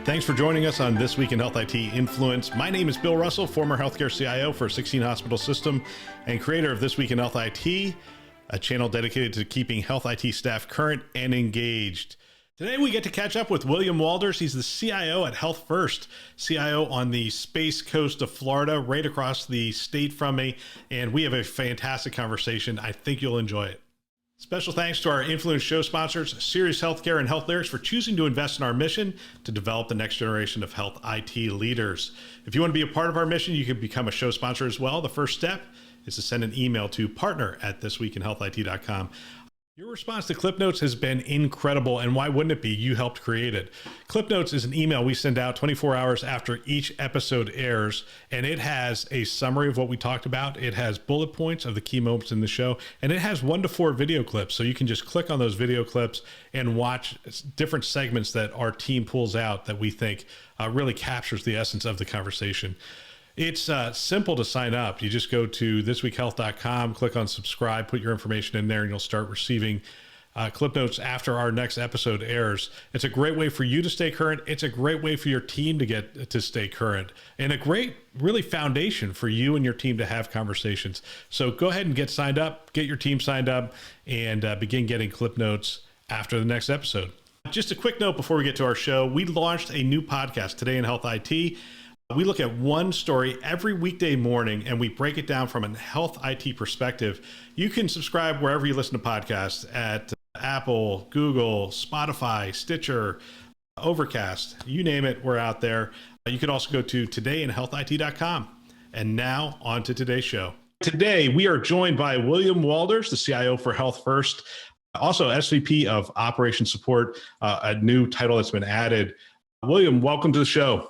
Thanks for joining us on This Week in Health IT Influence. My name is Bill Russell, former healthcare CIO for a 16 hospital system and creator of This Week in Health IT, a channel dedicated to keeping health IT staff current and engaged. Today we get to catch up with William Walders. He's the CIO at Health First, CIO on the Space Coast of Florida, right across the state from me. And we have a fantastic conversation. I think you'll enjoy it. Special thanks to our Influence show sponsors, Sirius Healthcare and Health Lyrics, for choosing to invest in our mission to develop the next generation of health IT leaders. If you want to be a part of our mission, you can become a show sponsor as well. The first step is to send an email to partner@thisweekinhealthit.com. Your response to Clip Notes has been incredible, and why wouldn't it be? You helped create it. Clip Notes is an email we send out 24 hours after each episode airs, and it has a summary of what we talked about. It has bullet points of the key moments in the show, and it has 1 to 4 video clips. So you can just click on those video clips and watch different segments that our team pulls out that we think really captures the essence of the conversation. It's simple to sign up. You just go to thisweekhealth.com, click on subscribe, put your information in there, and you'll start receiving clip notes after our next episode airs. It's a great way for you to stay current. It's a great way for your team to get to stay current, and a great, really, foundation for you and your team to have conversations. So go ahead and get signed up, get your team signed up, and begin getting clip notes after the next episode. Just a quick note before we get to our show. We launched a new podcast, Today in Health IT. We look at one story every weekday morning and we break it down from a health IT perspective. You can subscribe wherever you listen to podcasts at Apple, Google, Spotify, Stitcher, Overcast, you name it, we're out there. You can also go to todayinhealthit.com. And now on to today's show. Today, we are joined by William Walders, the CIO for Health First, also SVP of Operations Support, a new title that's been added. William, welcome to the show.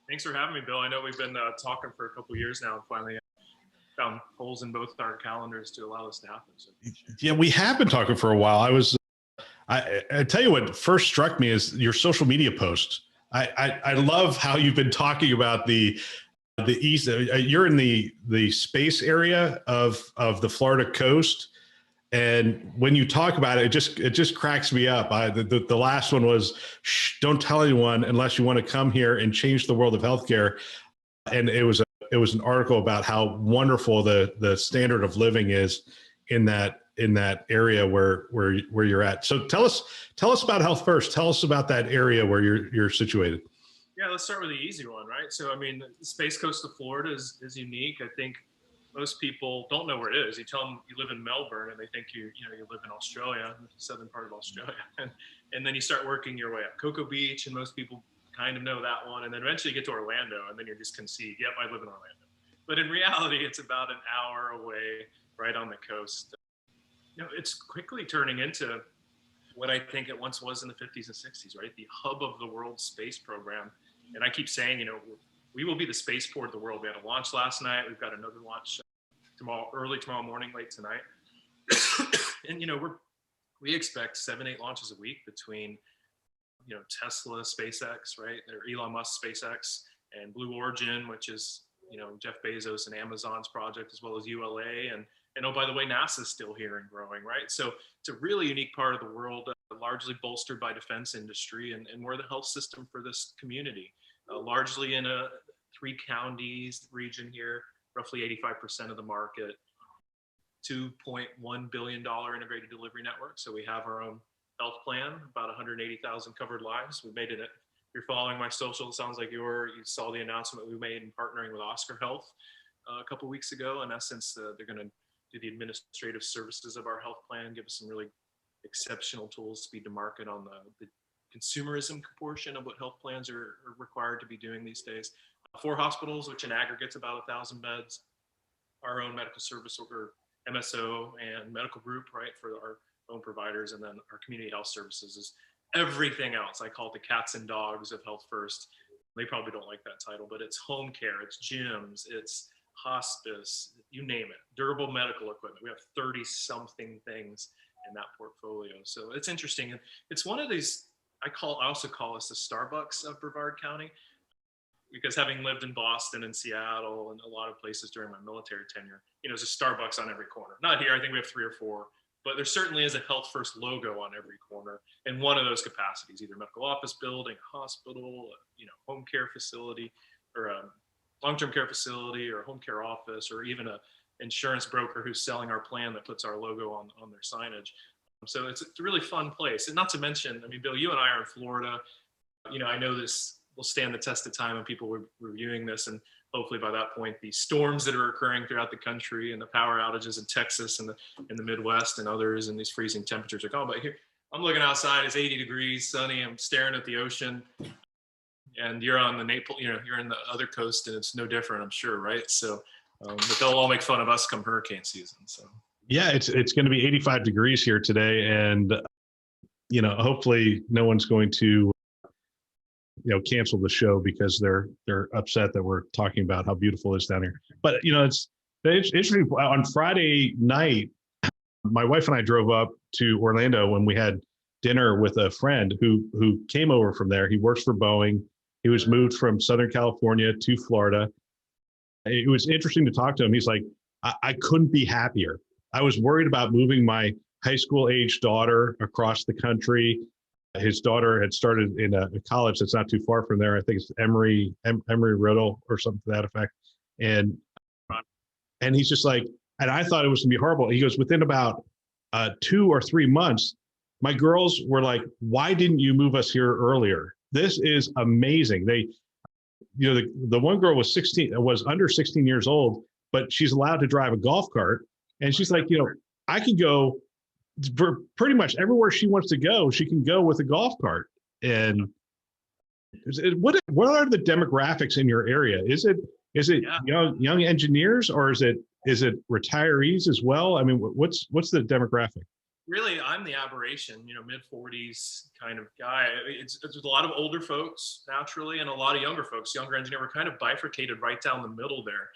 Thanks for having me, Bill. I know we've been talking for a couple of years now, and finally found holes in both our calendars to allow this to happen. So. Yeah, we have been talking for a while. I tell you what first struck me is your social media posts. I love how you've been talking about the east. You're in the space area of the Florida coast. And when you talk about it, it just cracks me up. The last one was, shh, don't tell anyone unless you want to come here and change the world of healthcare. And it was an article about how wonderful the standard of living is in that area where you're at. So tell us about Health First. Tell us about that area where you're situated. Yeah, let's start with the easy one, right? So I mean, the Space Coast of Florida is unique. I think most people don't know where it is. You tell them you live in Melbourne and they think you live in Australia, the southern part of Australia. And then you start working your way up. Cocoa Beach, and most people kind of know that one. And then eventually you get to Orlando and then you're just concede, yep, I live in Orlando. But in reality, it's about an hour away, right on the coast. It's quickly turning into what I think it once was in the 50s and 60s, right? The hub of the world space program. And I keep saying, we will be the spaceport of the world. We had a launch last night. We've got another launch early tomorrow morning, late tonight. And we expect 7-8 launches a week between Tesla, SpaceX, right, or Elon Musk, SpaceX, and Blue Origin, which is Jeff Bezos and Amazon's project, as well as ULA, and oh, by the way, NASA's still here and growing, right? So it's a really unique part of the world, largely bolstered by defense industry, and we're the health system for this community. Largely in a 3 counties region here, roughly 85% of the market, $2.1 billion integrated delivery network. So we have our own health plan, about 180,000 covered lives. We made it. If you're following my social, it sounds like you saw the announcement we made in partnering with Oscar Health a couple weeks ago. In essence, they're going to do the administrative services of our health plan, give us some really exceptional tools, speed to market on the consumerism portion of what health plans are required to be doing these days. 4 hospitals, which in aggregate's about 1,000 beds, our own medical service or MSO and medical group, right, for our own providers, and then our community health services is everything else. I call it the cats and dogs of Health First. They probably don't like that title, but it's home care, it's gyms, it's hospice, you name it, durable medical equipment. We have 30-something things in that portfolio. So it's interesting. And it's one of these, I also call us the Starbucks of Brevard County, because having lived in Boston and Seattle and a lot of places during my military tenure, there's a Starbucks on every corner. Not here, I think we have 3 or 4, but there certainly is a health first logo on every corner in one of those capacities, either medical office building, hospital, home care facility, or a long-term care facility, or a home care office, or even a insurance broker who's selling our plan that puts our logo on their signage. So it's a really fun place. And not to mention, I mean, Bill, you and I are in Florida. I know this will stand the test of time when people were reviewing this, and hopefully by that point, the storms that are occurring throughout the country and the power outages in Texas and in the Midwest and others, and these freezing temperatures are gone. But here, I'm looking outside, it's 80 degrees, sunny, I'm staring at the ocean, and you're on the Naples, you're in the other coast, and it's no different, I'm sure, right? So, but they'll all make fun of us come hurricane season, so. Yeah, it's going to be 85 degrees here today, and hopefully no one's going to cancel the show because they're upset that we're talking about how beautiful it is down here. But it's interesting. On Friday night, my wife and I drove up to Orlando when we had dinner with a friend who came over from there. He works for Boeing. He was moved from Southern California to Florida. It was interesting to talk to him. He's like, I couldn't be happier. I was worried about moving my high school age daughter across the country. His daughter had started in a college that's not too far from there. I think it's Emory Riddle or something to that effect. And he's just like, and I thought it was gonna be horrible. He goes, within about 2 or 3 months, my girls were like, why didn't you move us here earlier? This is amazing. They, the one girl was under 16 years old, but she's allowed to drive a golf cart. And she's like, I can go for pretty much everywhere she wants to go. She can go with a golf cart. And what are the demographics in your area? Is it young engineers, or is it retirees as well? I mean, what's the demographic? Really, I'm the aberration, mid 40s kind of guy. It's a lot of older folks naturally, and a lot of younger folks, younger engineer. We're kind of bifurcated right down the middle there.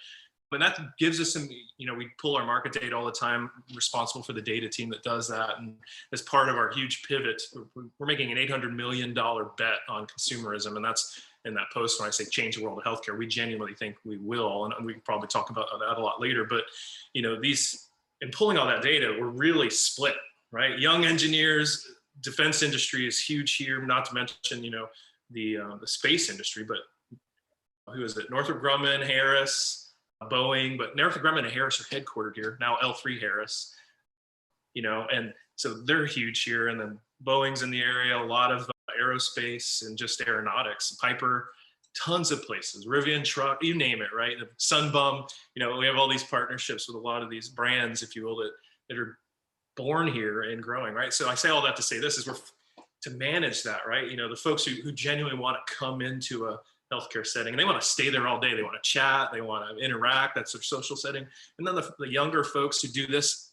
But that gives us some, we pull our market data all the time, responsible for the data team that does that. And as part of our huge pivot, we're making an $800 million bet on consumerism. And that's in that post when I say change the world of healthcare, we genuinely think we will. And we can probably talk about that a lot later. But, in pulling all that data, we're really split, right? Young engineers, defense industry is huge here, not to mention, the space industry. But who is it? Northrop Grumman, Harris, Boeing, but Northrop Grumman and Harris are headquartered here, now L3 Harris, and so they're huge here. And then Boeing's in the area, a lot of aerospace and just aeronautics, Piper, tons of places, Rivian truck, you name it, right? The Sunbum, we have all these partnerships with a lot of these brands, if you will, that are born here and growing, right? So I say all that to say this is to manage that, right? The folks who genuinely want to come into a healthcare setting, and they want to stay there all day. They want to chat, they want to interact. That's their social setting. And then the younger folks who do this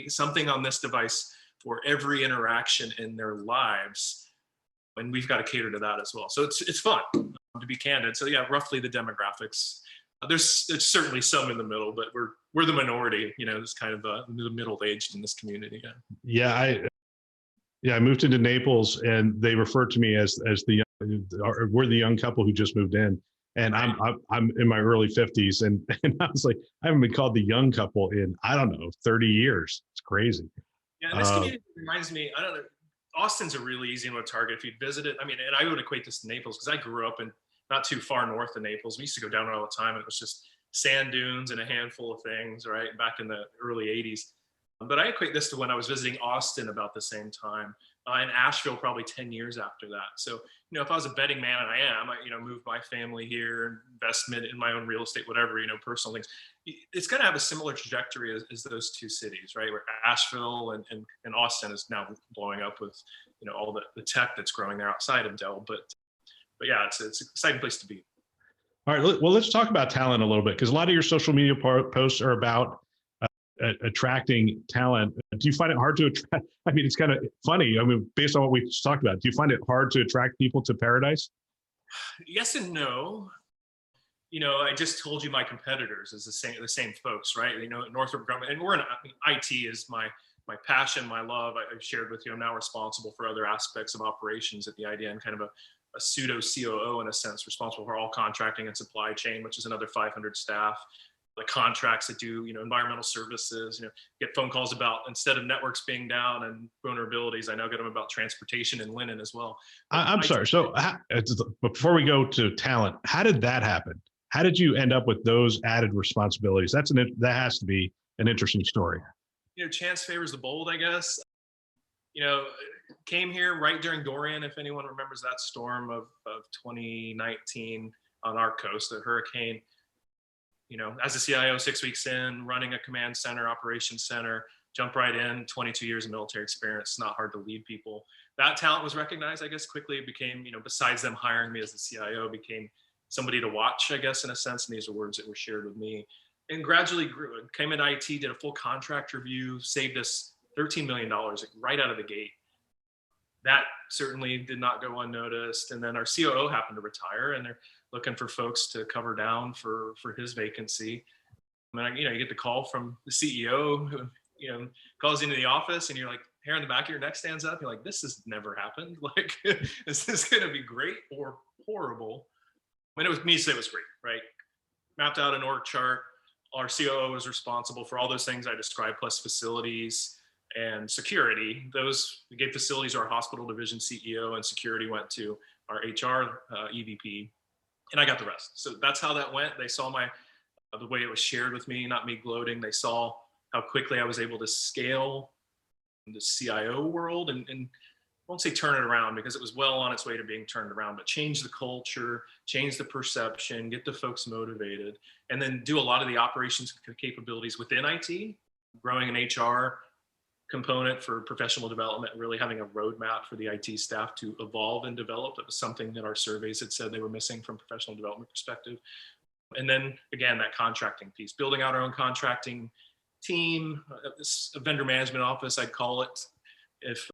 something on this device for every interaction in their lives, and we've got to cater to that as well. So it's fun, to be candid. So yeah, roughly the demographics. There's certainly some in the middle, but we're the minority. It's kind of the middle-aged in this community. I moved into Naples, and they refer to me as we're the young couple who just moved in, and I'm in my early 50s, and I was like, I haven't been called the young couple in, I don't know, 30 years. It's crazy. Yeah, and this community reminds me, I don't know, Austin's a really easy one to target if you'd visit it. I mean, and I would equate this to Naples because I grew up in not too far north of Naples. We used to go down there all the time, and it was just sand dunes and a handful of things, right, back in the early 80s. But I equate this to when I was visiting Austin about the same time, and Asheville probably 10 years after that. So, if I was a betting man, and I am, I moved my family here, investment in my own real estate, whatever, personal things, it's going to have a similar trajectory as those two cities, right? Where Asheville and Austin is now blowing up with, all the tech that's growing there outside of Dell. But yeah, it's an exciting place to be. All right, well, let's talk about talent a little bit, because a lot of your social media posts are about attracting talent. Do you find it hard to attract? I mean, it's kind of funny. I mean, based on what we just talked about, do you find it hard to attract people to Paradise? Yes and no. I just told you my competitors is the same folks, right? Northrop Grumman, and we're in IT is my passion, my love. I've shared with you. I'm now responsible for other aspects of operations at the idea, and kind of a pseudo COO in a sense, responsible for all contracting and supply chain, which is another 500 staff. the contracts that do, environmental services, get phone calls about, instead of networks being down and vulnerabilities, I now get them about transportation and linen as well. I'm sorry. So before we go to talent, how did that happen? How did you end up with those added responsibilities? That has to be an interesting story. Chance favors the bold, I guess. Came here right during Dorian, if anyone remembers that storm of 2019 on our coast, the hurricane. As a CIO, 6 weeks in, running a command center, operations center, jump right in, 22 years of military experience, not hard to lead people. That talent was recognized, I guess, quickly. It became, besides them hiring me as the CIO, became somebody to watch, I guess, in a sense. And these are words that were shared with me. And gradually grew. Came in IT, did a full contract review, saved us $13 million right out of the gate. That certainly did not go unnoticed. And then our COO happened to retire, and they're looking for folks to cover down for his vacancy. I mean, you get the call from the CEO who, calls into the office, and you're like, hair on the back of your neck stands up. You're like, this has never happened. Like, is this going to be great or horrible? When it was me, say it was great, right? Mapped out an org chart. Our COO was responsible for all those things I described, plus facilities and security. We gave facilities to our hospital division CEO, and security went to our HR EVP, and I got the rest. So that's how that went. They saw the way it was shared with me, not me gloating. They saw how quickly I was able to scale the CIO world, and I won't say turn it around, because it was well on its way to being turned around, but change the culture, change the perception, get the folks motivated, and then do a lot of the operations capabilities within IT, growing an HR component for professional development, really having a roadmap for the IT staff to evolve and develop. That was something that our surveys had said they were missing from professional development perspective. And then again, that contracting piece, building out our own contracting team, a vendor management office, I'd call it, if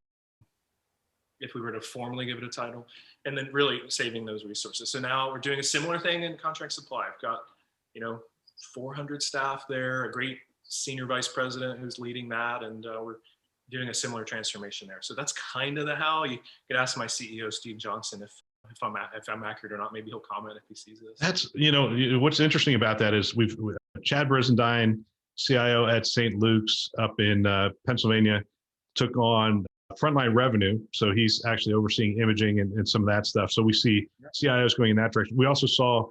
we were to formally give it a title, and then really saving those resources. So now we're doing a similar thing in contract supply. I've got, 400 staff there, a great senior vice president who's leading that, and we're doing a similar transformation there. So that's kind of the how. You could ask my CEO, Steve Johnson, if I'm accurate or not. Maybe he'll comment if he sees this. That's, what's interesting about that is Chad Brizendine, CIO at St. Luke's up in Pennsylvania, took on frontline revenue. So he's actually overseeing imaging and some of that stuff. So we see CIOs going in that direction. We also saw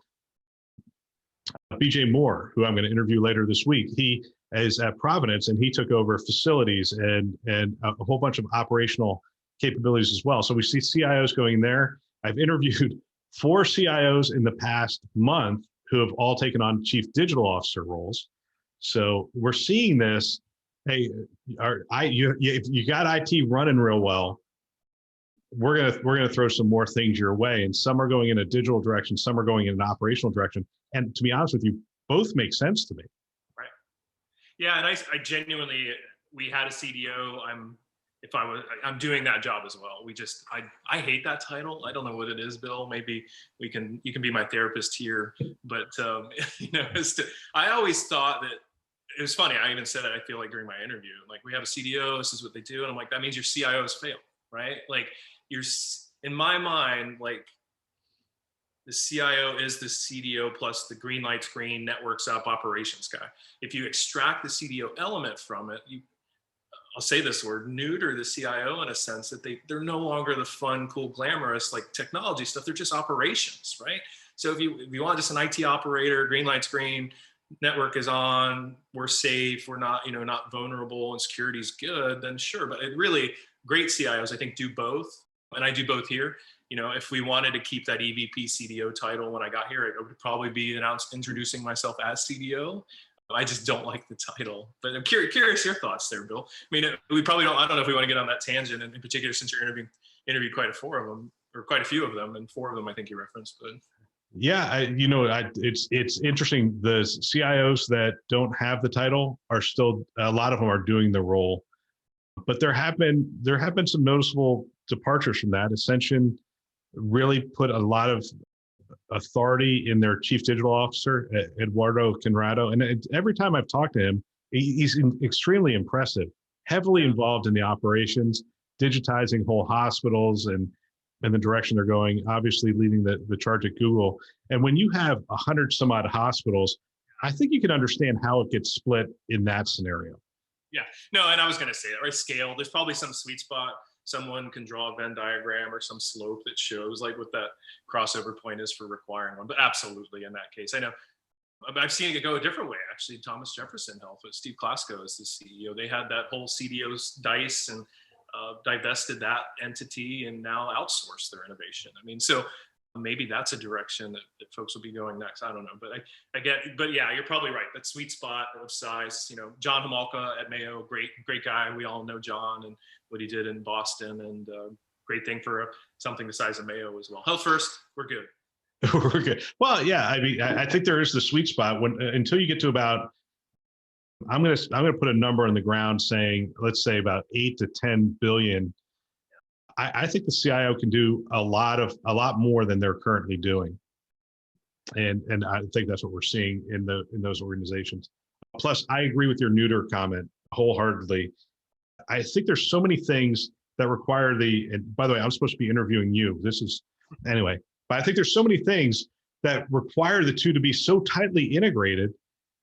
BJ Moore, who I'm going to interview later this week. He is at Providence, and he took over facilities and a whole bunch of operational capabilities as well. So we see CIOs going there. I've interviewed 4 CIOs in the past month who have all taken on chief digital officer roles. So we're seeing this. Hey, if you got IT running real well, we're gonna throw some more things your way, and some are going in a digital direction, some are going in an operational direction. And to be honest with you, both make sense to me. Right. Yeah, and I genuinely, we had a CDO. I'm doing that job as well. I hate that title. I don't know what it is, Bill. Maybe you can be my therapist here. But I always thought that it was funny. I even said it, I feel like, during my interview, like, we have a CDO, this is what they do. And I'm like, that means your CIOs fail, right? Like, in my mind, like, the CIO is the CDO plus the green lights green, networks up, operations guy. If you extract the CDO element from it, I'll say this word, neuter the CIO in a sense that they're no longer the fun, cool, glamorous, like, technology stuff. They're just operations, right? So if you want just an IT operator, green lights green, network is on, we're safe, we're not, not vulnerable, and security is good, then sure. But really, great CIOs, I think, do both. And I do both here. If we wanted to keep that EVP CDO title when I got here, it would probably be introducing myself as CDO. I just don't like the title. But I'm curious your thoughts there, Bill. I mean, we probably don't, I don't know if we want to get on that tangent, and in particular, since you're interviewed quite a few of them, and 4 of them I think you referenced. But yeah, it's interesting. The CIOs that don't have the title are still, a lot of them are doing the role, but there have been some noticeable departures from that. Ascension really put a lot of authority in their chief digital officer, Eduardo Conrado, and every time I've talked to him, he's extremely impressive. Heavily involved in the operations, digitizing whole hospitals and the direction they're going, obviously leading the charge at Google. And when you have 100 some odd hospitals, I think you can understand how it gets split in that scenario. Yeah, no, and I was going to say that, right? Scale, there's probably some sweet spot. Someone can draw a Venn diagram or some slope that shows like what that crossover point is for requiring one. But absolutely, in that case, I know I've seen it go a different way. Actually, Thomas Jefferson Health with Steve Klasko as the CEO. They had that whole CDO's dice and divested that entity and now outsourced their innovation. I mean, so maybe that's a direction that folks will be going next. I don't know, but I get, but yeah, you're probably right. That sweet spot of size, you know, John Homolka at Mayo, great guy. We all know John and what he did in Boston, and great thing for something the size of Mayo as well. Health first, we're good. We're good. Well, yeah, I mean, I think there is the sweet spot when until you get to about, I'm gonna put a number on the ground saying, let's say about 8 to 10 billion. I think the CIO can do a lot more than they're currently doing, and I think that's what we're seeing in those organizations. Plus, I agree with your neuter comment wholeheartedly. I think there's so many things that require and by the way, I'm supposed to be interviewing you. Anyway, but I think there's so many things that require the two to be so tightly integrated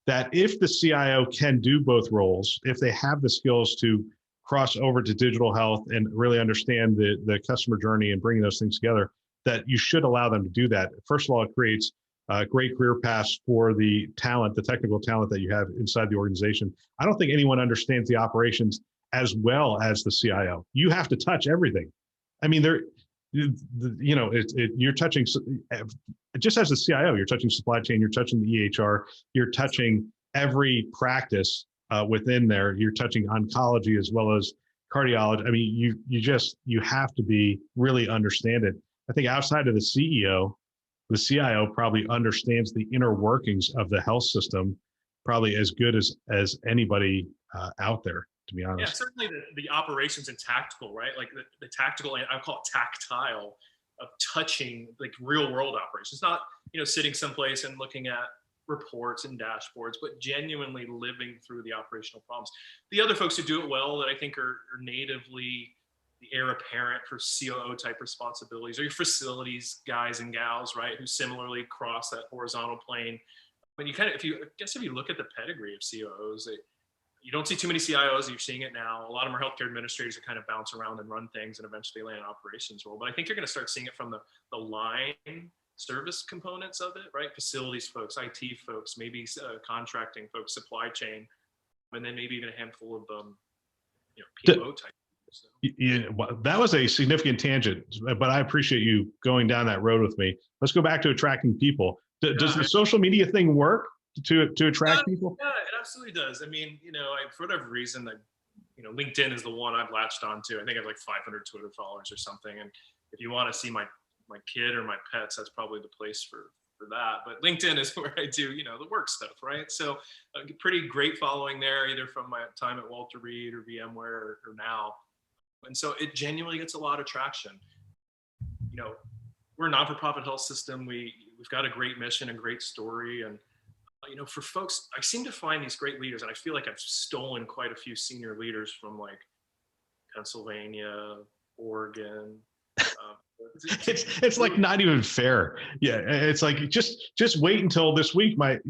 that if the CIO can do both roles, if they have the skills to cross over to digital health and really understand the customer journey and bringing those things together, that you should allow them to do that. First of all, it creates great career paths for the talent, the technical talent that you have inside the organization. I don't think anyone understands the operations as well as the CIO. You have to touch everything. I mean, you're touching, just as a CIO, you're touching supply chain, you're touching the EHR, you're touching every practice within there. You're touching oncology as well as cardiology. I mean, you have to be really understand it. I think outside of the CEO, the CIO probably understands the inner workings of the health system probably as good as anybody out there, to be honest. Yeah, certainly the operations and tactical, right? Like the tactical, and I call it tactile, of touching like real world operations, not, you know, sitting someplace and looking at reports and dashboards, but genuinely living through the operational problems. The other folks who do it well that I think are natively the heir apparent for COO type responsibilities, or your facilities guys and gals, right, who similarly cross that horizontal plane. When you if you look at the pedigree of COOs, you don't see too many CIOs. You're seeing it now. A lot of them are healthcare administrators who kind of bounce around and run things and eventually land an operations role. But I think you're going to start seeing it from the line service components of it, right? Facilities folks, IT folks, maybe contracting folks, supply chain, and then maybe even a handful of PMO type. So. Yeah, well, that was a significant tangent, but I appreciate you going down that road with me. Let's go back to attracting people. Does the social media thing work to attract people? Yeah, it absolutely does. I mean, for whatever reason, LinkedIn is the one I've latched onto. I think I have like 500 Twitter followers or something. And if you want to see my kid or my pets, that's probably the place for that. But LinkedIn is where I do, the work stuff, right? So pretty great following there, either from my time at Walter Reed or VMware or now. And so it genuinely gets a lot of traction. We're a non-for-profit health system. We've got a great mission, a great story. And, for folks, I seem to find these great leaders, and I feel like I've stolen quite a few senior leaders from like Pennsylvania, Oregon. It's like not even fair. Yeah. It's like, just wait until this week. My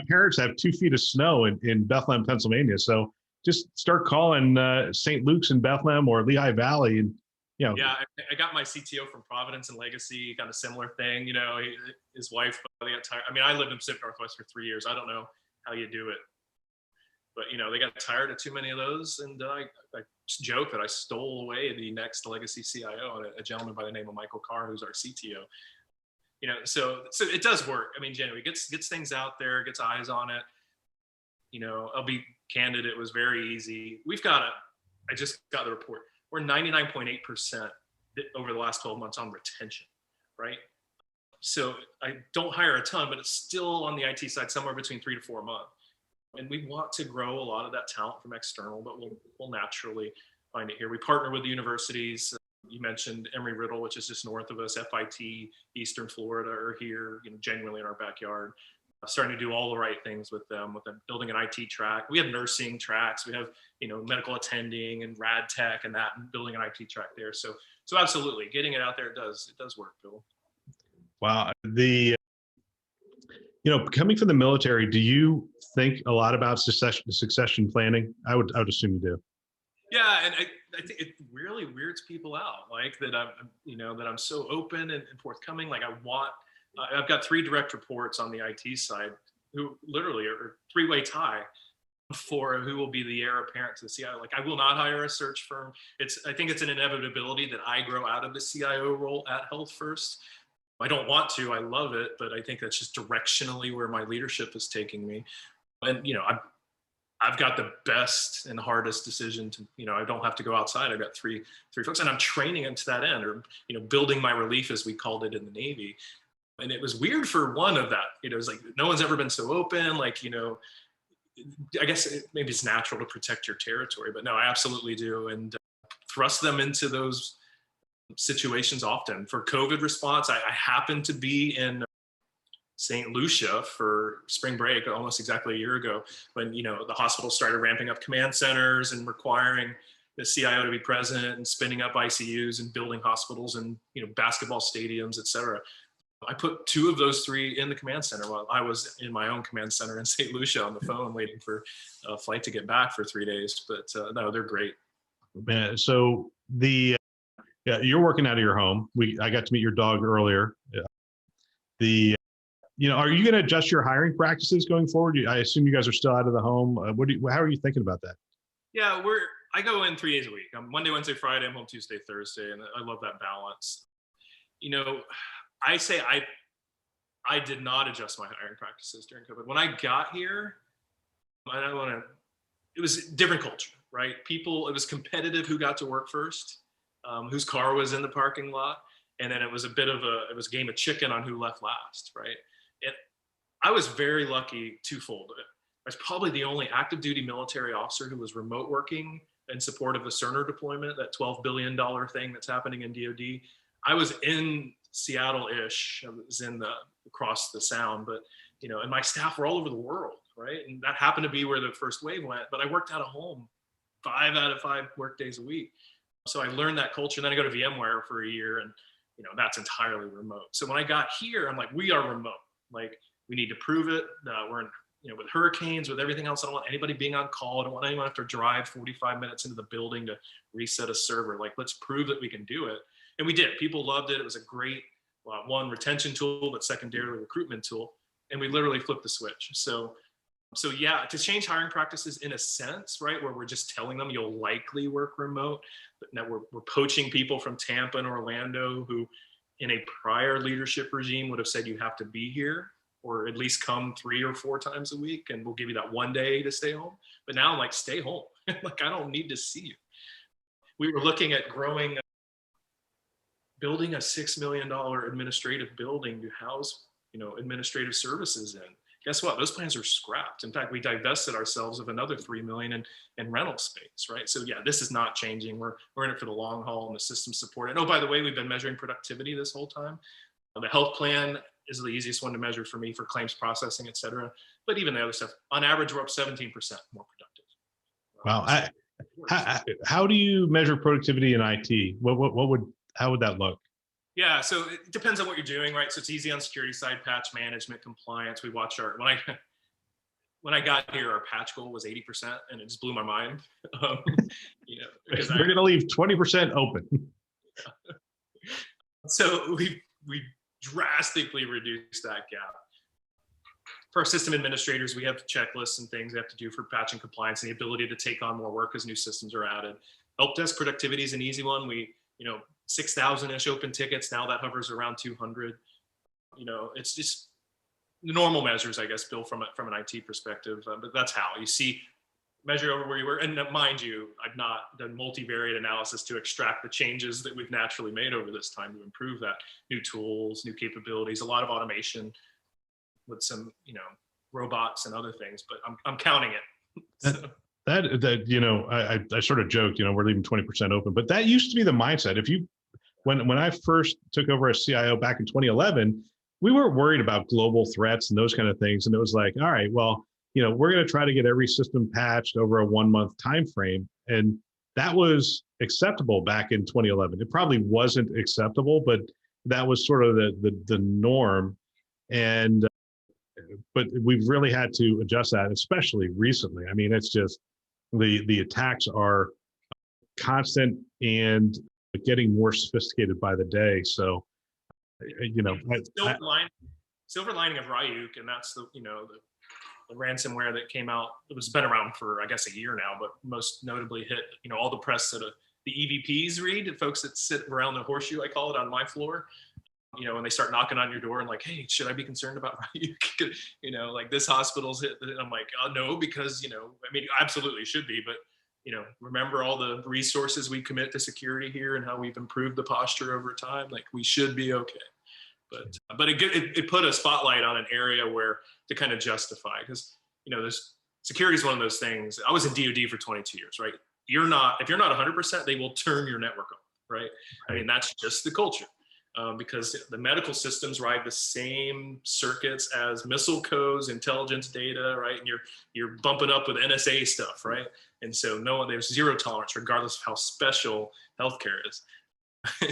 parents have 2 feet of snow in Bethlehem, Pennsylvania. So just start calling St. Luke's in Bethlehem or Lehigh Valley. And, Yeah, I got my CTO from Providence and Legacy, kind of similar thing. His wife, they got tired. I mean, I lived in Pacific Northwest for 3 years. I don't know how you do it. But, they got tired of too many of those. And I joke that I stole away the next Legacy CIO, a gentleman by the name of Michael Carr, who's our CTO. So it does work. I mean, genuinely, gets things out there, gets eyes on it. I'll be candid, it was very easy. I just got the report. We're 99.8% over the last 12 months on retention, right? So I don't hire a ton, but it's still on the IT side, somewhere between 3 to 4 months. And we want to grow a lot of that talent from external, but we'll naturally find it here. We partner with the universities. You mentioned Emory-Riddle, which is just north of us. FIT, Eastern Florida are here, genuinely in our backyard. Starting to do all the right things with them building an IT track. We have nursing tracks. We have, medical attending and rad tech and that, and building an IT track there. So absolutely getting it out there. It does work, Bill. Wow. Coming from the military, do you think a lot about succession planning? I would assume you do. Yeah, and I think it really weirds people out, like that I'm so open and forthcoming. Like I've got 3 direct reports on the IT side who literally are three-way tie for who will be the heir apparent to the CIO. Like I will not hire a search firm. I think it's an inevitability that I grow out of the CIO role at Health First. I don't want to, I love it, but I think that's just directionally where my leadership is taking me. And, I've got the best and hardest decision to, I don't have to go outside. I've got three folks and I'm training them to that end, or, building my relief, as we called it in the Navy. And it was weird for one of that, it was like, no one's ever been so open. Like, I guess maybe it's natural to protect your territory, but no, I absolutely do. And thrust them into those situations often. For COVID response, I happened to be in St. Lucia for spring break almost exactly a year ago when, the hospital started ramping up command centers and requiring the CIO to be present and spinning up ICUs and building hospitals and, basketball stadiums, et cetera. I put 2 of those 3 in the command center while I was in my own command center in St. Lucia on the phone waiting for a flight to get back for 3 days. But no, they're great. So you're working out of your home. I got to meet your dog earlier. Are you going to adjust your hiring practices going forward? I assume you guys are still out of the home. How are you thinking about that? Yeah, I go in 3 days a week. I'm Monday, Wednesday, Friday. I'm home Tuesday, Thursday, and I love that balance. I say I did not adjust my hiring practices during COVID. When I got here, it was a different culture, right? It was competitive who got to work first, whose car was in the parking lot. And then it was it was a game of chicken on who left last, right? And I was very lucky twofold. I was probably the only active duty military officer who was remote working in support of the Cerner deployment, that $12 billion thing that's happening in DoD. I was in Seattle-ish, I was across the sound, but, and my staff were all over the world, right? And that happened to be where the first wave went, but I worked out of home 5 out of 5 work days a week. So I learned that culture. And then I go to VMware for a year and, that's entirely remote. So when I got here, I'm like, we are remote. Like we need to prove it. We're in, with hurricanes, with everything else. I don't want anybody being on call. I don't want anyone to have to drive 45 minutes into the building to reset a server. Like, let's prove that we can do it. And we did. People loved it. It was a great, one, retention tool, but secondarily recruitment tool. And we literally flipped the switch. So yeah, to change hiring practices in a sense, right, where we're just telling them you'll likely work remote, but now we're poaching people from Tampa and Orlando who in a prior leadership regime would have said you have to be here or at least come 3 or 4 times a week and we'll give you that 1 day to stay home. But now I'm like, stay home. Like, I don't need to see you. We were looking at building a $6 million administrative building to house, administrative services in. Guess what? Those plans are scrapped. In fact, we divested ourselves of another $3 million in rental space, right? So yeah, this is not changing. We're in it for the long haul and the system support. And oh, by the way, we've been measuring productivity this whole time. The health plan is the easiest one to measure for me for claims processing, et cetera. But even the other stuff, on average, we're up 17% more productive. Wow. How do you measure productivity in IT? How would that look? Yeah, so it depends on what you're doing, right? So it's easy on security side, patch management, compliance. We watch when I got here, our patch goal was 80%, and it just blew my mind. Because we're going to leave 20% open. So we drastically reduced that gap. For our system administrators, we have checklists and things we have to do for patch and compliance and the ability to take on more work as new systems are added. Help desk productivity is an easy one. We, 6,000-ish open tickets. Now that hovers around 200. It's just the normal measures, I guess, Bill, from an IT perspective. But that's how you see measure over where you were. And mind you, I've not done multivariate analysis to extract the changes that we've naturally made over this time to improve that. New tools, new capabilities, a lot of automation with some, robots and other things. But I'm counting it. So. I sort of joked, we're leaving 20% open, but that used to be the mindset. When I first took over as CIO back in 2011, we weren't worried about global threats and those kind of things. And it was like, all right, well, we're going to try to get every system patched over a 1-month time frame. And that was acceptable back in 2011. It probably wasn't acceptable, but that was sort of the norm. And but we've really had to adjust that, especially recently. I mean, it's just the attacks are constant and getting more sophisticated by the day. So, you know, silver lining of Ryuk, and that's the ransomware that came out. It was been around for, I guess, a year now, but most notably hit, all the press that the EVPs read, the folks that sit around the horseshoe, I call it, on my floor, when they start knocking on your door and like, hey, should I be concerned about Ryuk? Like this hospital's hit. And I'm like, oh, no, because, I mean, absolutely should be, but, remember all the resources we commit to security here and how we've improved the posture over time. Like we should be okay. But it put a spotlight on an area where to kind of justify, because this security is one of those things. I was in DoD for 22 years, right? If you're not 100%, they will turn your network off, right? I mean, that's just the culture, because the medical systems ride the same circuits as missile codes, intelligence data, right? And you're bumping up with NSA stuff, right? And so there's zero tolerance, regardless of how special healthcare is.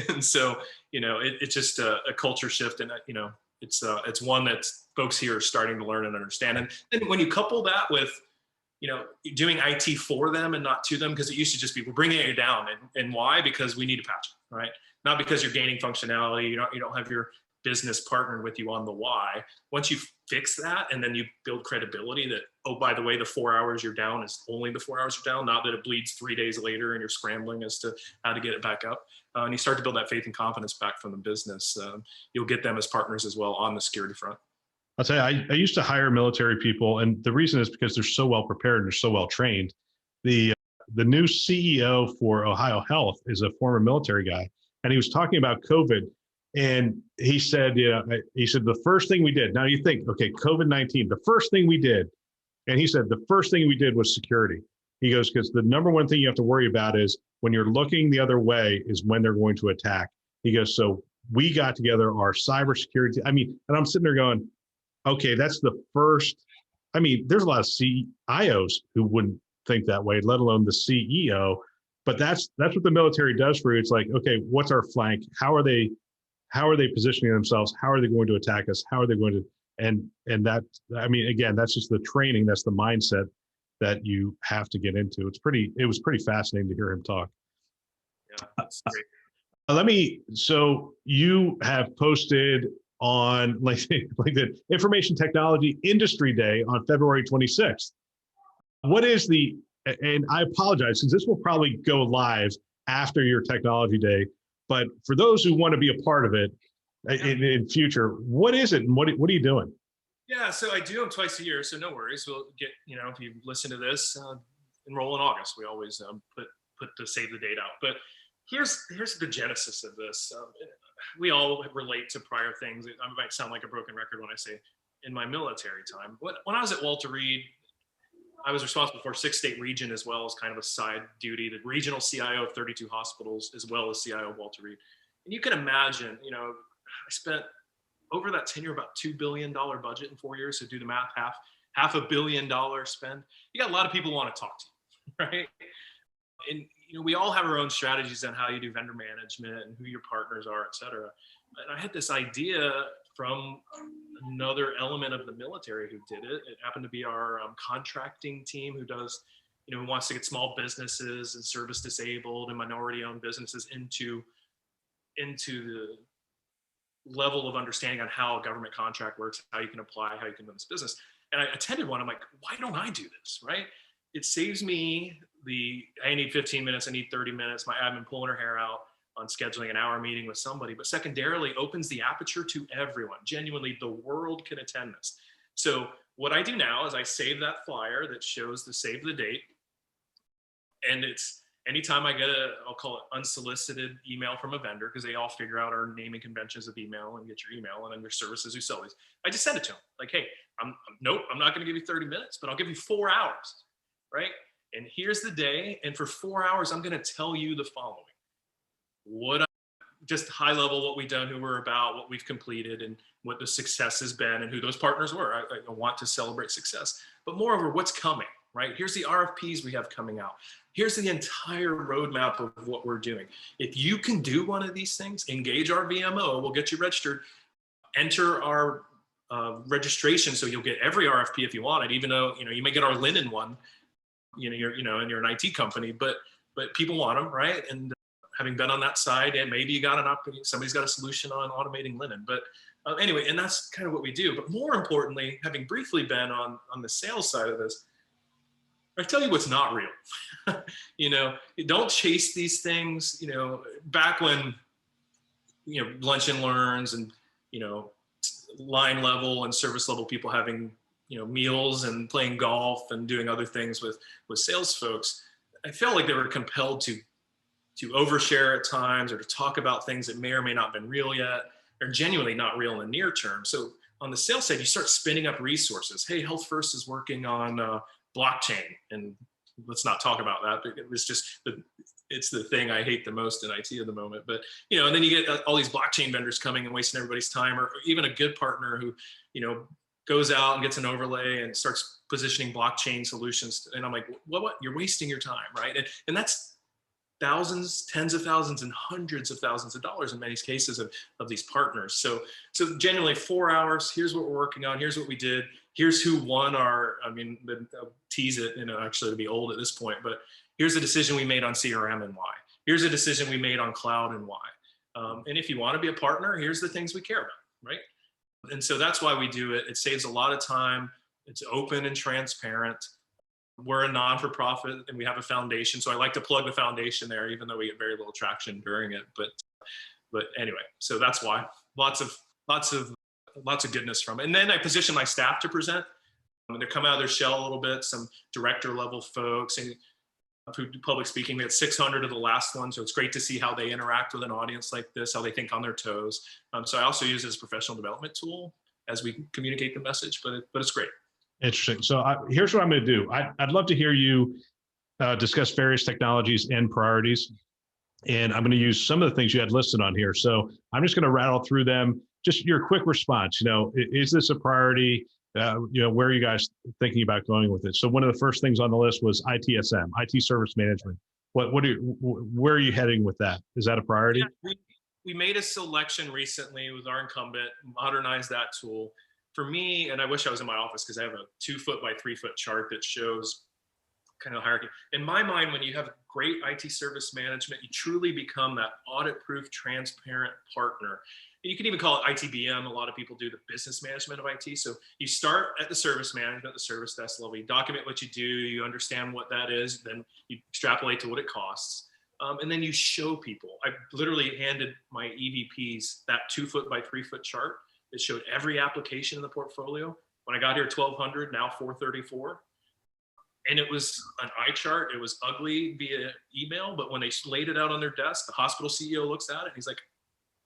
And so, it's just a culture shift, and it's one that folks here are starting to learn and understand. And then when you couple that with, doing IT for them and not to them, because it used to just be, we're bringing it down, and why? Because we need to patch it, right? Not because you're gaining functionality. You don't have your business partner with you on the why. Once you fix that, and then you build credibility that, oh, by the way, the 4 hours you're down is only the 4 hours you're down, not that it bleeds 3 days later and you're scrambling as to how to get it back up. And you start to build that faith and confidence back from the business. You'll get them as partners as well on the security front. I'll tell you, I used to hire military people, and the reason is because they're so well prepared and they're so well trained. The new CEO for Ohio Health is a former military guy, and he was talking about COVID, and he said, the first thing we did. Now you think, okay, COVID-19, the first thing we did, and he said the first thing we did was security. He goes, because the number one thing you have to worry about is when you're looking the other way is when they're going to attack. He goes, so we got together our cybersecurity. I mean, and I'm sitting there going, okay, that's the first. I mean, there's a lot of CIOs who wouldn't think that way, let alone the CEO. But that's what the military does for you. It's like, okay, what's our flank? How are they positioning themselves? How are they going to attack us? How are they going to? And that, I mean, again, that's just the training. That's the mindset that you have to get into. It was pretty fascinating to hear him talk. Yeah, that's great. So you have posted on like the Information Technology Industry Day on February 26th. What is and I apologize, since this will probably go live after your Technology Day, but for those who want to be a part of it in future, what is it and what are you doing? Yeah, so I do them twice a year, so no worries. We'll get, if you listen to this, enroll in August. We always put the save the date out. But here's the genesis of this. We all relate to prior things. I might sound like a broken record when I say in my military time. When I was at Walter Reed, I was responsible for 6-state region as well as kind of a side duty, the regional CIO of 32 hospitals, as well as CIO of Walter Reed. And you can imagine, I spent over that tenure about $2 billion budget in 4 years. So do the math, half $1 billion spend. You got a lot of people want to talk to you, right? And we all have our own strategies on how you do vendor management and who your partners are, et cetera. And I had this idea from another element of the military who did it. It happened to be our contracting team who does, who wants to get small businesses and service disabled and minority-owned businesses into the level of understanding on how a government contract works, how you can apply, how you can run this business. And I attended one. I'm like, why don't I do this, right? It saves me I need 15 minutes, I need 30 minutes, my admin pulling her hair out on scheduling an hour meeting with somebody, but secondarily opens the aperture to everyone. Genuinely, the world can attend this. So what I do now is I save that flyer that shows the save the date. And it's anytime I get I'll call it unsolicited email from a vendor, because they all figure out our naming conventions of email and get your email, and then their services who sell these. I just send it to them. Like, hey, nope, I'm not going to give you 30 minutes, but I'll give you 4 hours, right? And here's the day. And for 4 hours, I'm going to tell you the following. Just high level, what we've done, who we're about, what we've completed, and what the success has been, and who those partners were. I want to celebrate success. But moreover, what's coming, right? Here's the RFPs we have coming out. Here's the entire roadmap of what we're doing. If you can do one of these things, engage our VMO, we'll get you registered, enter our registration, so you'll get every RFP if you want it, even though you may get our linen one, and you're an IT company, but people want them, right? And having been on that side, and maybe you got an opportunity, somebody's got a solution on automating linen, but anyway, and that's kind of what we do. But more importantly, having briefly been on the sales side of this, I tell you what's not real. Don't chase these things. Back when lunch and learns and line level and service level people having meals and playing golf and doing other things with sales folks, I felt like they were compelled to overshare at times, or to talk about things that may or may not have been real yet, or genuinely not real in the near term. So on the sales side, you start spinning up resources. Hey, Health First is working on blockchain, and let's not talk about that. It was just it's the thing I hate the most in IT at the moment. But and then you get all these blockchain vendors coming and wasting everybody's time, or even a good partner who goes out and gets an overlay and starts positioning blockchain solutions. And I'm like, what? You're wasting your time, right? And that's thousands, tens of thousands, and hundreds of thousands of dollars in many cases of these partners. So genuinely 4 hours, here's what we're working on, here's what we did, here's who won our, I'll tease it, actually to be old at this point, but here's a decision we made on CRM and why. Here's a decision we made on cloud and why. And if you want to be a partner, here's the things we care about, right? And so that's why we do it. It saves a lot of time. It's open and transparent. We're a non-for-profit and we have a foundation. So I like to plug the foundation there, even though we get very little traction during it. But anyway, so that's why lots of goodness from it. And then I position my staff to present. They come out of their shell a little bit, some director level folks and who do public speaking. We had 600 of the last one. So it's great to see how they interact with an audience like this, how they think on their toes. So I also use it as a professional development tool as we communicate the message, but it's great. Interesting. So here's what I'm going to do. I'd love to hear you discuss various technologies and priorities. And I'm going to use some of the things you had listed on here. So I'm just going to rattle through them. Just your quick response. Is this a priority? Where are you guys thinking about going with it? So one of the first things on the list was ITSM, IT service management. Where are you heading with that? Is that a priority? Yeah, we made a selection recently with our incumbent, modernized that tool. For me, and I wish I was in my office because I have a 2 foot by 3 foot chart that shows kind of hierarchy. In my mind, when you have great IT service management, you truly become that audit-proof, transparent partner. You can even call it ITBM. A lot of people do the business management of IT. So you start at the service management, the service desk level. You document what you do. You understand what that is. Then you extrapolate to what it costs. And then you show people. I literally handed my EVPs that 2 foot by 3 foot chart. It showed every application in the portfolio. When I got here, 1,200, now 434. And it was an eye chart. It was ugly via email, but when they laid it out on their desk, the hospital CEO looks at it and he's like,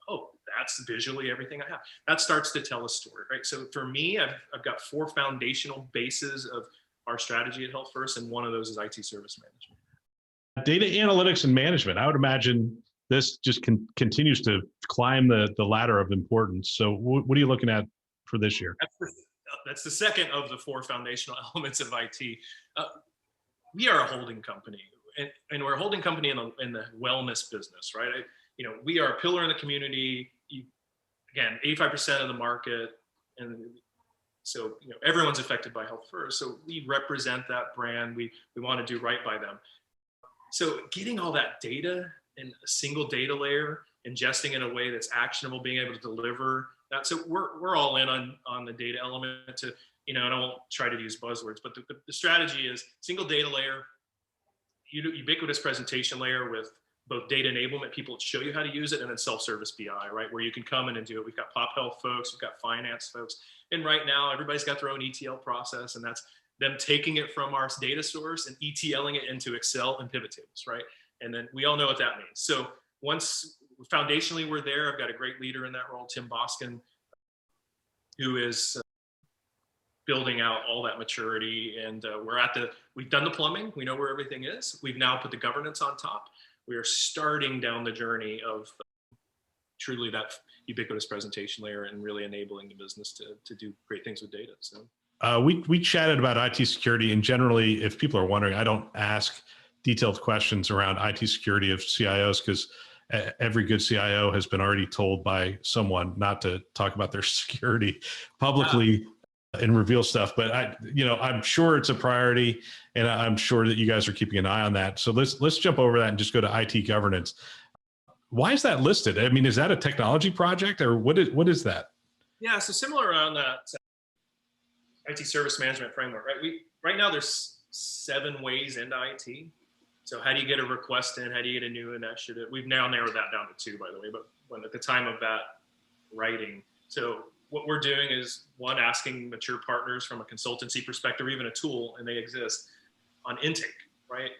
oh, that's visually everything I have. That starts to tell a story, right? So for me, I've got 4 foundational bases of our strategy at Health First, and one of those is IT service management. Data analytics and management. I would imagine this just continues to climb the ladder of importance. So what are you looking at for this year? That's the second of the 4 foundational elements of IT. We are a holding company, and we're a holding company in the wellness business, right? We are a pillar in the community. Again, 85% of the market, and so everyone's affected by Health First. So we represent that brand. We want to do right by them. So getting all that data in a single data layer, ingesting in a way that's actionable, being able to deliver that. So we're all in on the data element to, and I won't try to use buzzwords, but the strategy is single data layer, ubiquitous presentation layer with both data enablement, people show you how to use it, and then self-service BI, right? Where you can come in and do it. We've got pop health folks, we've got finance folks. And right now everybody's got their own ETL process, and that's them taking it from our data source and ETLing it into Excel and pivot tables, right? And then we all know what that means. So once foundationally we're there, I've got a great leader in that role, Tim Boskin, who is building out all that maturity. And we've done the plumbing. We know where everything is. We've now put the governance on top. We are starting down the journey of truly that ubiquitous presentation layer and really enabling the business to do great things with data. So we chatted about IT security, and generally, if people are wondering, I don't ask detailed questions around IT security of CIOs because every good CIO has been already told by someone not to talk about their security publicly and reveal stuff. But I'm sure it's a priority, and I'm sure that you guys are keeping an eye on that. So let's jump over that and just go to IT governance. Why is that listed? I mean, is that a technology project, or what is that? Yeah, so similar around that IT service management framework, right? Right now there's 7 ways into IT. So how do you get a request in? How do you get a new initiative? We've now narrowed that down to 2, by the way, but when at the time of that writing. So what we're doing is, one, asking mature partners from a consultancy perspective, or even a tool, and they exist, on intake, right?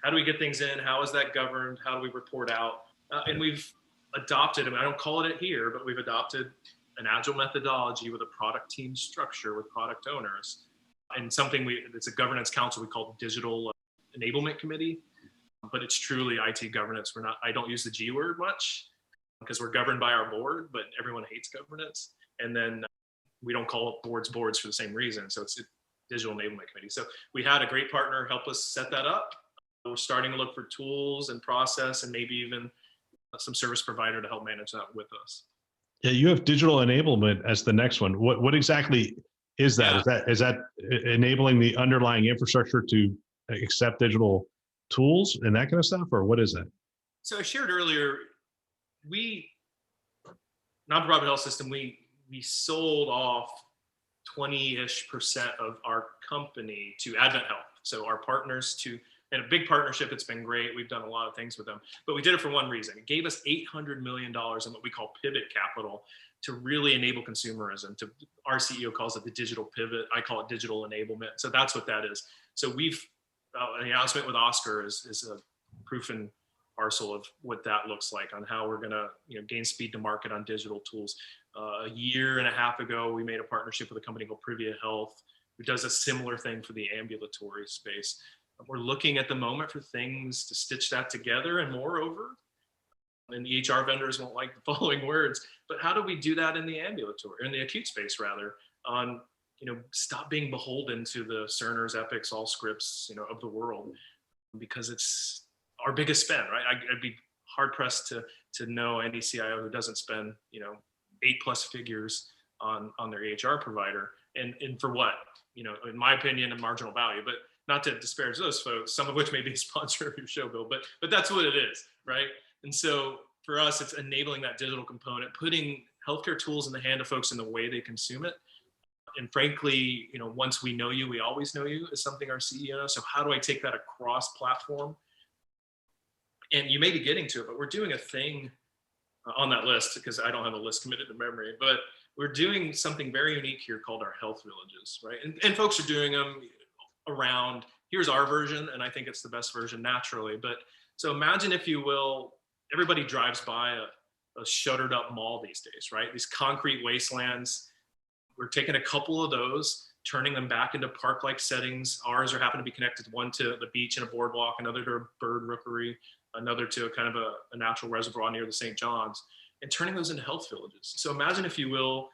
How do we get things in? How is that governed? How do we report out? And we've adopted, I don't call it here, but we've adopted an agile methodology with a product team structure with product owners, and something it's a governance council we call Digital Enablement Committee, but it's truly IT governance. I don't use the G word much because we're governed by our board, but everyone hates governance. And then we don't call it boards for the same reason. So it's a Digital Enablement Committee. So we had a great partner help us set that up. We're starting to look for tools and process, and maybe even some service provider to help manage that with us. Yeah, you have digital enablement as the next one. What exactly is that? Yeah. Is that enabling the underlying infrastructure to accept digital tools and that kind of stuff, or what is that? So I shared earlier, nonprofit health system, we sold off 20-ish% of our company to Advent Health. So our partners and a big partnership. It's been great. We've done a lot of things with them, but we did it for one reason. It gave us $800 million in what we call pivot capital to really enable consumerism. Our CEO calls it the digital pivot. I call it digital enablement. So that's what that is. So we've, an announcement with Oscar is a proof and parcel of what that looks like, on how we're going to gain speed to market on digital tools. A year and a half ago, we made a partnership with a company called Privia Health, who does a similar thing for the ambulatory space. We're looking at the moment for things to stitch that together, and moreover, and the HR vendors won't like the following words, but how do we do that in the ambulatory, in the acute space rather, on stop being beholden to the Cerners, Epics, Allscripts, of the world, because it's our biggest spend, right? I'd be hard pressed to know any CIO who doesn't spend 8+ figures on their EHR provider, and for what, in my opinion, a marginal value. But not to disparage those folks, some of which may be a sponsor of your show, Bill, but that's what it is, right? And so for us, it's enabling that digital component, putting healthcare tools in the hand of folks in the way they consume it. And frankly, once we know you, we always know you, is something our CEO. So how do I take that across platform? And you may be getting to it, but we're doing a thing on that list, because I don't have a list committed to memory, but we're doing something very unique here called our health villages, right? And folks are doing them around, here's our version, and I think it's the best version naturally. But so imagine, if you will, everybody drives by a shuttered up mall these days, right? These concrete wastelands. We're taking a couple of those, turning them back into park-like settings. Ours happen to be connected, one to the beach and a boardwalk, another to a bird rookery, another to a kind of a natural reservoir near the St. John's, and turning those into health villages. So imagine, if you will,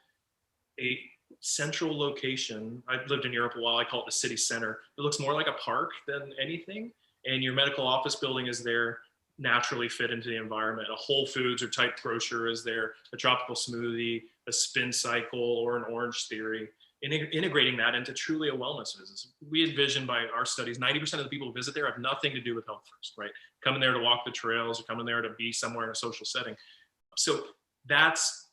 a central location. I've lived in Europe a while. I call it the city center. It looks more like a park than anything. And your medical office building is there, naturally fit into the environment. A Whole Foods or type grocer is there, a tropical smoothie, a spin cycle, or an Orange Theory. Integrating that into truly a wellness business. We envision, by our studies, 90% of the people who visit there have nothing to do with health first, right? Coming there to walk the trails, or coming there to be somewhere in a social setting. So that's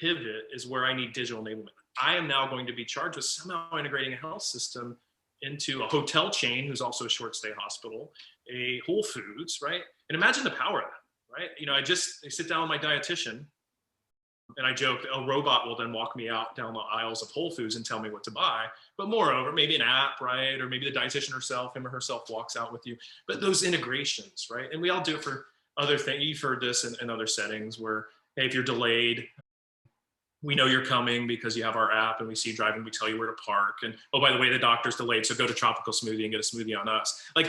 pivot, is where I need digital enablement. I am now going to be charged with somehow integrating a health system into a hotel chain, who's also a short stay hospital, a Whole Foods, right? And imagine the power of that, right? I sit down with my dietitian, and I joke, a robot will then walk me out down the aisles of Whole Foods and tell me what to buy. But moreover, maybe an app, right? Or maybe the dietitian herself, him or herself, walks out with you. But those integrations, right? And we all do it for other things. You've heard this in other settings where, hey, if you're delayed, we know you're coming because you have our app, and we see you driving, we tell you where to park. And, oh, by the way, the doctor's delayed, so go to Tropical Smoothie and get a smoothie on us. Like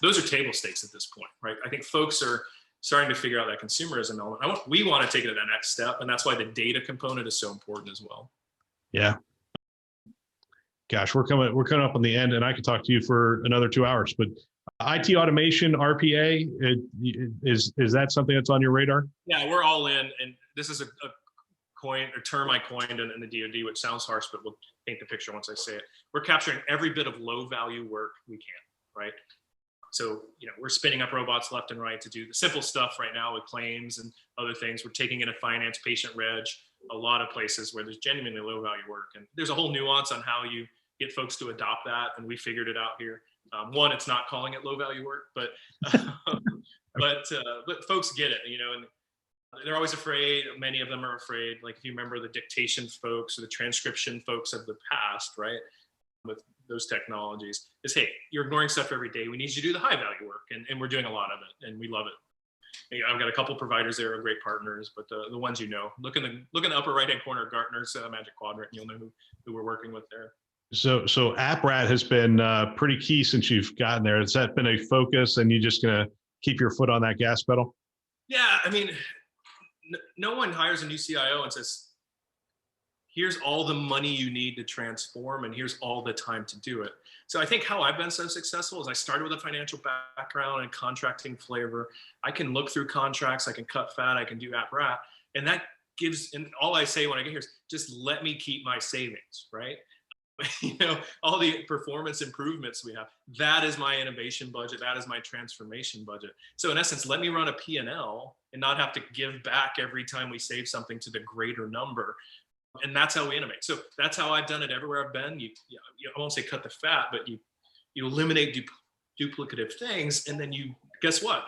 those are table stakes at this point, right? I think folks are starting to figure out that consumerism element. We want to take it to that next step, and that's why the data component is so important as well. Yeah. Gosh, we're coming up on the end, and I could talk to you for another 2 hours, but IT automation, RPA, is that something that's on your radar? Yeah, we're all in, and this is a term I coined in the DoD, which sounds harsh, but we'll paint the picture once I say it. We're capturing every bit of low value work we can, right? So, we're spinning up robots left and right to do the simple stuff right now with claims and other things. We're taking in a finance, patient reg, a lot of places where there's genuinely low value work. And there's a whole nuance on how you get folks to adopt that. And we figured it out here. One, it's not calling it low value work, but but folks get it, and they're always afraid. Many of them are afraid. Like if you remember the dictation folks or the transcription folks of the past, right? With those technologies is, hey, you're ignoring stuff every day. We need you to do the high value work. And we're doing a lot of it and we love it. I've got a couple providers there, are great partners, but the ones, look in the upper right-hand corner of Gartner's Magic Quadrant, and you'll know who we're working with there. So AppRat has been pretty key since you've gotten there. Has that been a focus and you're just going to keep your foot on that gas pedal? Yeah. I mean, no one hires a new CIO and says, here's all the money you need to transform and here's all the time to do it. So I think how I've been so successful is I started with a financial background and contracting flavor. I can look through contracts, I can cut fat, I can do AppRat. And that gives, and all I say when I get here is just let me keep my savings, right? All the performance improvements we have, that is my innovation budget, that is my transformation budget. So in essence, let me run a P&L and not have to give back every time we save something to the greater number. And that's how we innovate. So that's how I've done it everywhere I've been. I won't say cut the fat, but you eliminate duplicative things, and then guess what?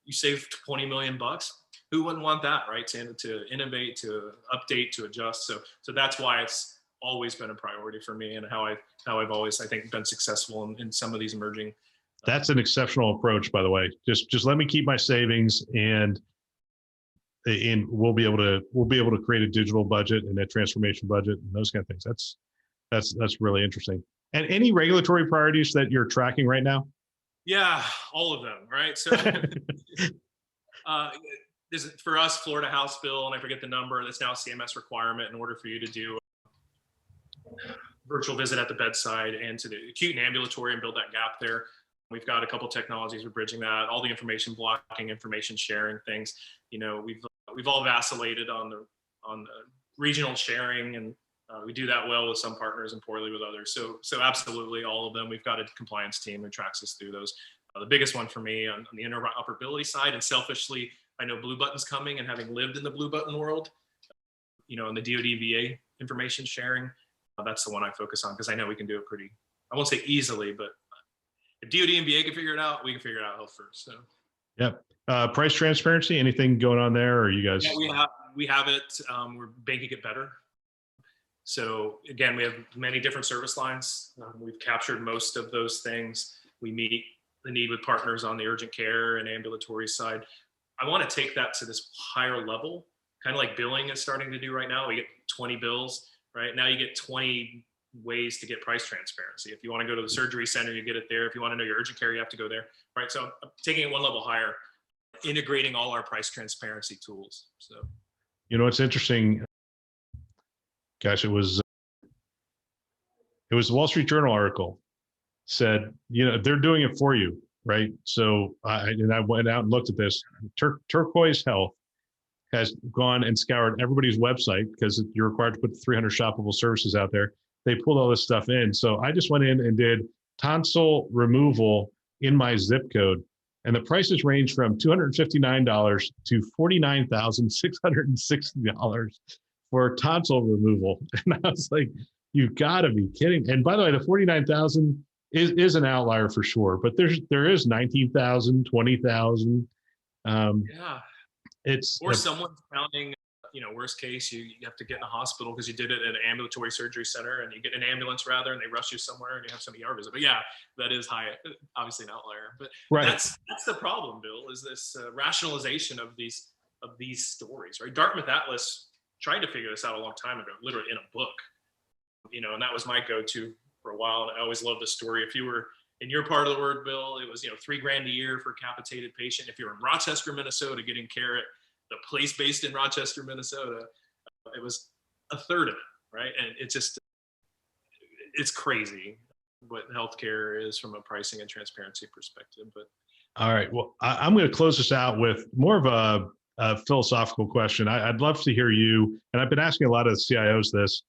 You save 20 million bucks. Who wouldn't want that, right? To innovate, to update, to adjust. So that's why it's always been a priority for me, and how I've always, I think, been successful in some of these emerging. That's an exceptional approach, by the way. Just let me keep my savings, and we'll be able to create a digital budget and a transformation budget and those kind of things. That's really interesting. And any regulatory priorities that you're tracking right now? Yeah, all of them, right? So for us, Florida House bill, and I forget the number, that's now a CMS requirement in order for you to do virtual visit at the bedside and to the acute and ambulatory and build that gap there. We've got a couple technologies we're bridging that, all the information blocking, information sharing things. We've all vacillated on the regional sharing, and we do that well with some partners and poorly with others. So absolutely all of them. We've got a compliance team who tracks us through those. The biggest one for me on the interoperability side, and selfishly, I know Blue Button's coming, and having lived in the Blue Button world, in the DoD VA information sharing, that's the one I focus on because I know we can do it pretty, I won't say easily, but if DoD and VA can figure it out, we can figure it out health first. So. Yep. Price transparency, anything going on there, or you guys? Yeah, we have it. We're making it better. So again, we have many different service lines. We've captured most of those things. We meet the need with partners on the urgent care and ambulatory side. I want to take that to this higher level, kind of like billing is starting to do right now. We get 20 bills, right? Now you get 20 ways to get price transparency. If you want to go to the surgery center, you get it there. If you want to know your urgent care, you have to go there, right? So I'm taking it one level higher, integrating all our price transparency tools. So, it's interesting. Gosh, it was the Wall Street Journal article said, they're doing it for you, right? So I went out and looked at this. Turquoise Health has gone and scoured everybody's website because you're required to put 300 shoppable services out there. They pulled all this stuff in. So I just went in and did tonsil removal in my zip code. And the prices range from $259 to $49,660 for tonsil removal. And I was like, you've got to be kidding. And by the way, the $49,000 is an outlier for sure, but there is $19,000, $20,000. Yeah. Or someone's counting, worst case, you have to get in a hospital because you did it at an ambulatory surgery center, and you get an ambulance rather, and they rush you somewhere and you have some ER visit. But yeah, that is high, obviously an outlier. But right. That's the problem, Bill, is this rationalization of these stories, right? Dartmouth Atlas tried to figure this out a long time ago, literally in a book, and that was my go-to for a while. And I always loved the story. If you were in your part of the world, Bill, it was, $3,000 a year for a capitated patient. If you're in Rochester, Minnesota, getting care at the place based in Rochester, Minnesota, it was a third of it, right? And it's crazy. what healthcare is from a pricing and transparency perspective. But all right, well, I'm going to close this out with more of a philosophical question. I'd love to hear you, and I've been asking a lot of CIOs this.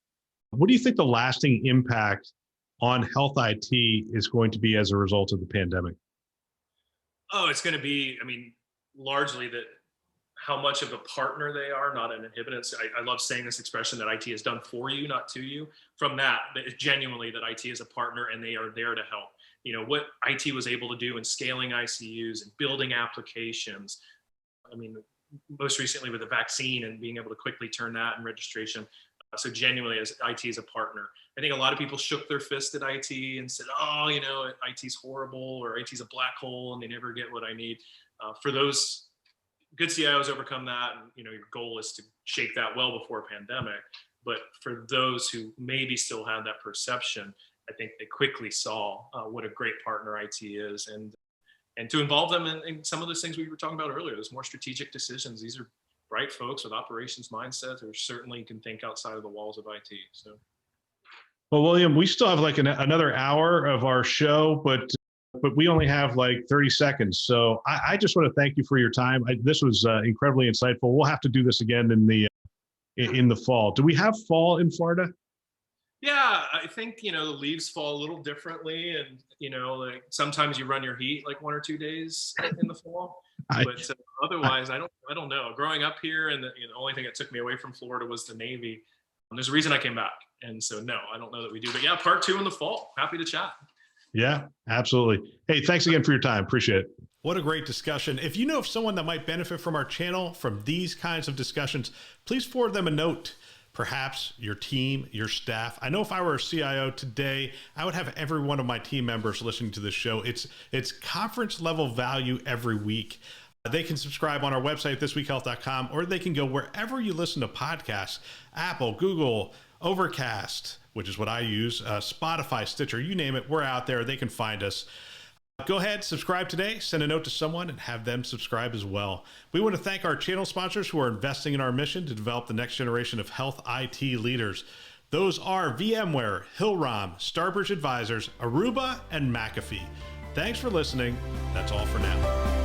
What do you think the lasting impact on health IT is going to be as a result of the pandemic? Oh, it's going to be, largely that how much of a partner they are, not an inhibitor. I love saying this expression that IT is done for you, not to you. From that, it's genuinely that IT is a partner and they are there to help. What IT was able to do in scaling ICUs and building applications. Most recently with the vaccine and being able to quickly turn that in registration. So genuinely, as IT is a partner. I think a lot of people shook their fist at IT and said, oh, IT's horrible, or IT's a black hole and they never get what I need. For those good CIOs overcome that, and your goal is to shake that well before a pandemic. But for those who maybe still had that perception, I think they quickly saw what a great partner IT is, and to involve them in some of those things we were talking about earlier, those more strategic decisions. These are bright folks with operations mindsets who certainly can think outside of the walls of IT. So, well, William, we still have like another hour of our show, but we only have like 30 seconds. So I just want to thank you for your time. This was incredibly insightful. We'll have to do this again in the fall. Do we have fall in Florida? Yeah, I think, the leaves fall a little differnly, and, like sometimes you run your heat like 1 or 2 days in the fall, but otherwise I don't know. Growing up here, and the only thing that took me away from Florida was the Navy. There's a reason I came back. And so, no, I don't know that we do, but yeah, part 2 in the fall. Happy to chat. Yeah, absolutely. Hey, thanks again for your time. Appreciate it. What a great discussion. If you know of someone that might benefit from our channel, from these kinds of discussions, please forward them a note. Perhaps your team, your staff. I know if I were a CIO today, I would have every one of my team members listening to this show. It's conference level value every week. They can subscribe on our website, thisweekhealth.com, or they can go wherever you listen to podcasts, Apple, Google, Overcast, which is what I use, Spotify, Stitcher, you name it, we're out there. They can find us. Go ahead, subscribe today, send a note to someone, and have them subscribe as well. We want to thank our channel sponsors who are investing in our mission to develop the next generation of health IT leaders. Those are VMware, Hillrom, Starbridge Advisors, Aruba, and McAfee. Thanks for listening. That's all for now.